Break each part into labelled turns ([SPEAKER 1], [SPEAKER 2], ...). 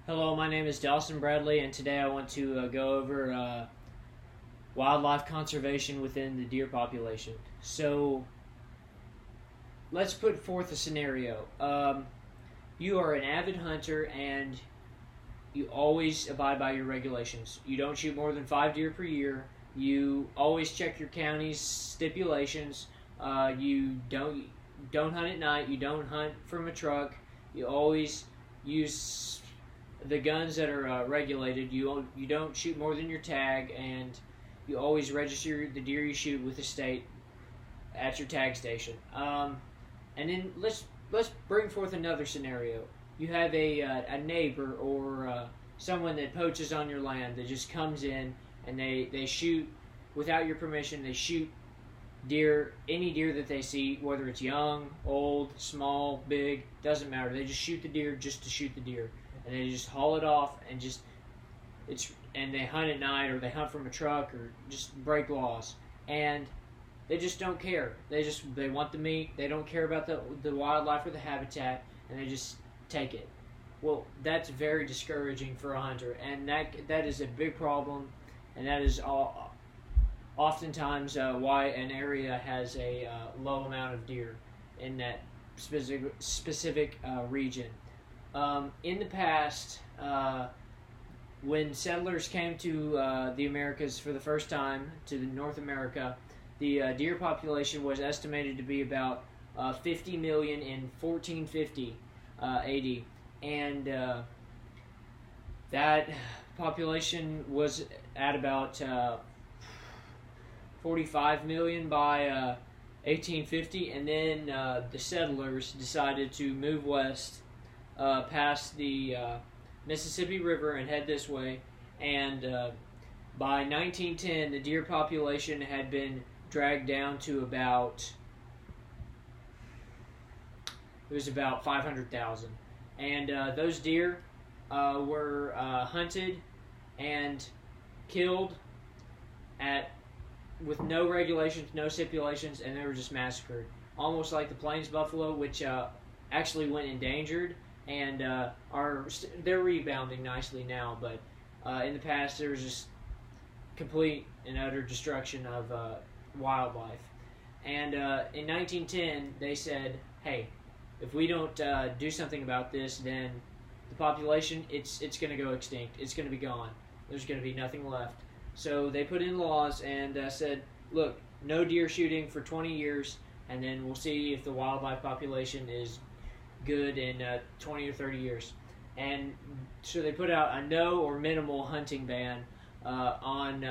[SPEAKER 1] Hello, my name is Dawson Bradley, and today I want to go over wildlife conservation within the deer population. So, let's put forth a scenario. You are an avid hunter, and you always abide by your regulations. You don't shoot more than 5 deer per year. You always check your county's stipulations. You don't hunt at night. You don't hunt from a truck. You always use the guns that are regulated. You don't shoot more than your tag, and you always register the deer you shoot with the state at your tag station. And then let's bring forth another scenario. You have a neighbor or someone that poaches on your land that just comes in and they shoot without your permission. They shoot deer, any deer that they see, whether it's young, old, small, big, doesn't matter. They just shoot the deer just to shoot the deer, and they just haul it off and they hunt at night, or they hunt from a truck, or just break laws, and they just don't care. They want the meat. They don't care about the wildlife or the habitat, and they just take it. Well, that's very discouraging for a hunter, and that is a big problem, and that is oftentimes why an area has a low amount of deer in that specific region. In the past, when settlers came to the Americas for the first time, to North America, the deer population was estimated to be about 50 million in 1450 AD, and that population was at about 45 million by 1850, and then the settlers decided to move west past the Mississippi River and head this way, and by 1910 the deer population had been dragged down to about 500,000, and those deer were hunted and killed with no regulations, no stipulations, and they were just massacred, almost like the plains buffalo, which actually went endangered, and they're rebounding nicely now. But in the past, there was just complete and utter destruction of wildlife. And in 1910, they said, "Hey, if we don't do something about this, then the population it's going to go extinct. It's going to be gone. There's going to be nothing left." So they put in laws and said, "Look, no deer shooting for 20 years, and then we'll see if the wildlife population is good in 20 or 30 years." And so they put out a no or minimal hunting ban on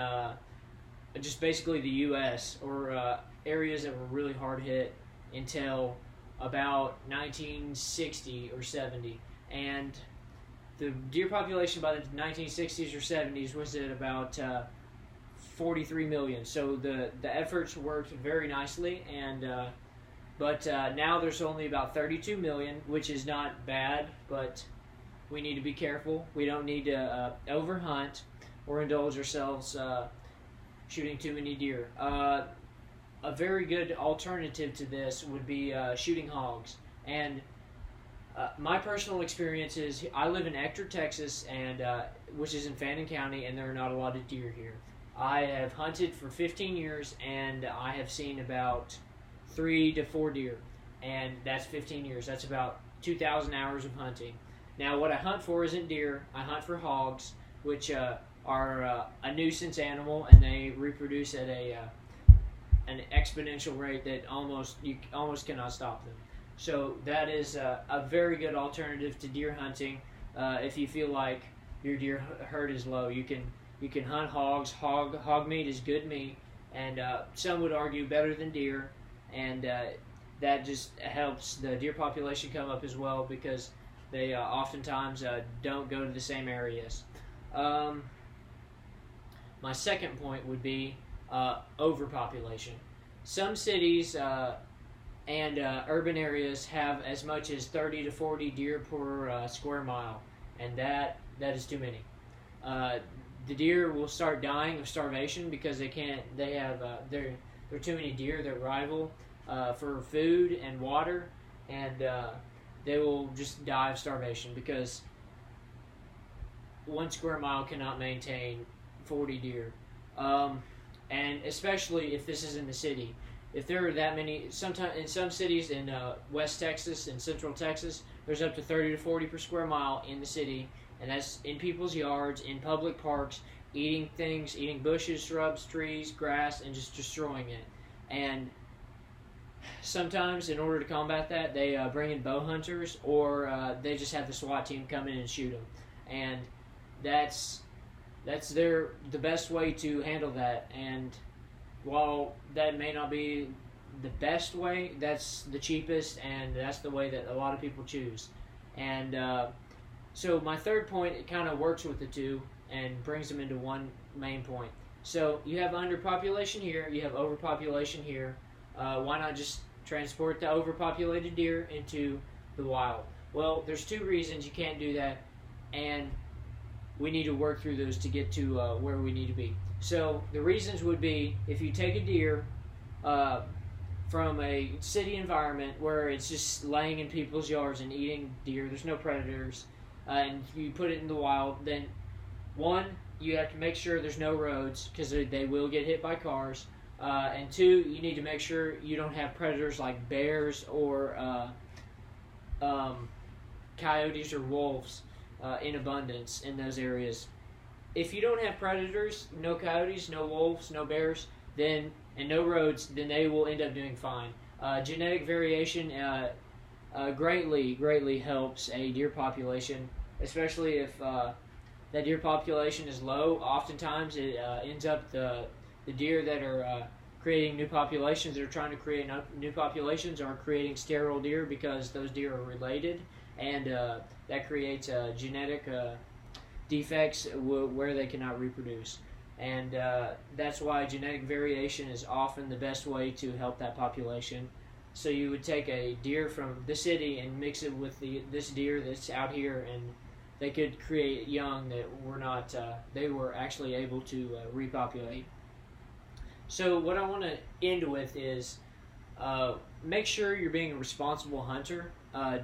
[SPEAKER 1] just basically the U.S. or areas that were really hard hit until about 1960 or 70. And the deer population by the 1960s or 70s was at about 43 million. So the efforts worked very nicely, and but now there's only about 32 million, which is not bad, but we need to be careful. We don't need to overhunt or indulge ourselves shooting too many deer. A very good alternative to this would be shooting hogs. And my personal experience is I live in Ector, Texas, and which is in Fannin County, and there are not a lot of deer here. I have hunted for 15 years, and I have seen about 3 to 4 deer, and that's 15 years. That's about 2,000 hours of hunting. Now, what I hunt for isn't deer. I hunt for hogs, which are a nuisance animal, and they reproduce at an exponential rate that you almost cannot stop them. So that is a very good alternative to deer hunting. If you feel like your deer herd is low, you can hunt hogs. Hog meat is good meat, and some would argue better than deer, and that just helps the deer population come up as well, because they oftentimes don't go to the same areas. My second point would be overpopulation. Some cities and urban areas have as much as 30 to 40 deer per square mile, and that is too many. The deer will start dying of starvation because there are too many deer that rival for food and water, and they will just die of starvation because 1 square mile cannot maintain 40 deer. And especially if this is in the city. If there are that many, sometimes in some cities in West Texas and Central Texas, there's up to 30 to 40 per square mile in the city, and that's in people's yards, in public parks, eating things, eating bushes, shrubs, trees, grass, and just destroying it. And sometimes, in order to combat that, they bring in bow hunters, or they just have the SWAT team come in and shoot them. And that's the best way to handle that. And while that may not be the best way, that's the cheapest, and that's the way that a lot of people choose. And so my third point, it kind of works with the two and brings them into one main point. So you have underpopulation here, you have overpopulation here. Why not just transport the overpopulated deer into the wild? Well, there's two reasons you can't do that, and we need to work through those to get to where we need to be. So the reasons would be, if you take a deer from a city environment where it's just laying in people's yards and eating deer, there's no predators, and you put it in the wild, then one, you have to make sure there's no roads, because they will get hit by cars, and two, you need to make sure you don't have predators like bears or coyotes or wolves in abundance in those areas. If you don't have predators, no coyotes, no wolves, no bears, and no roads, then they will end up doing fine. Genetic variation greatly helps a deer population, especially if that deer population is low. Oftentimes it ends up the deer that are creating new populations, that are trying to create new populations, are creating sterile deer because those deer are related, and that creates genetic defects where they cannot reproduce. And that's why genetic variation is often the best way to help that population. So you would take a deer from the city and mix it with this deer that's out here, and they could create young that were not, they were actually able to repopulate. So what I want to end with is make sure you're being a responsible hunter.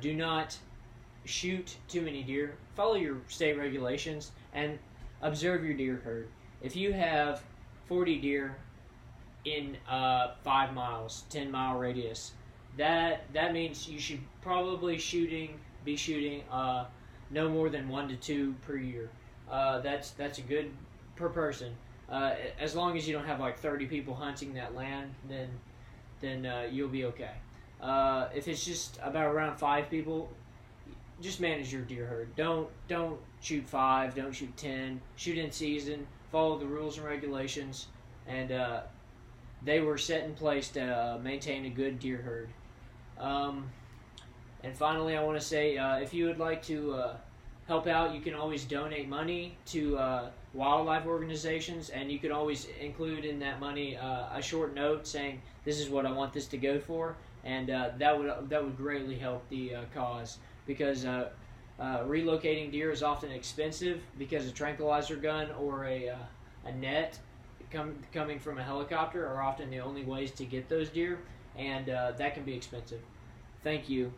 [SPEAKER 1] Do not shoot too many deer. Follow your state regulations and observe your deer herd. If you have 40 deer in 5 miles, 10-mile radius, that means you should probably be shooting no more than 1 to 2 per year. That's a good per person. As long as you don't have like 30 people hunting that land, then you'll be okay. If it's just about around 5 people, just manage your deer herd. Don't shoot 5, don't shoot 10. Shoot in season. Follow the rules and regulations, and they were set in place to maintain a good deer herd. And finally, I want to say, if you would like to help out, you can always donate money to wildlife organizations, and you can always include in that money a short note saying, "This is what I want this to go for," and that would greatly help the cause, because relocating deer is often expensive, because a tranquilizer gun or a net coming from a helicopter are often the only ways to get those deer, and that can be expensive. Thank you.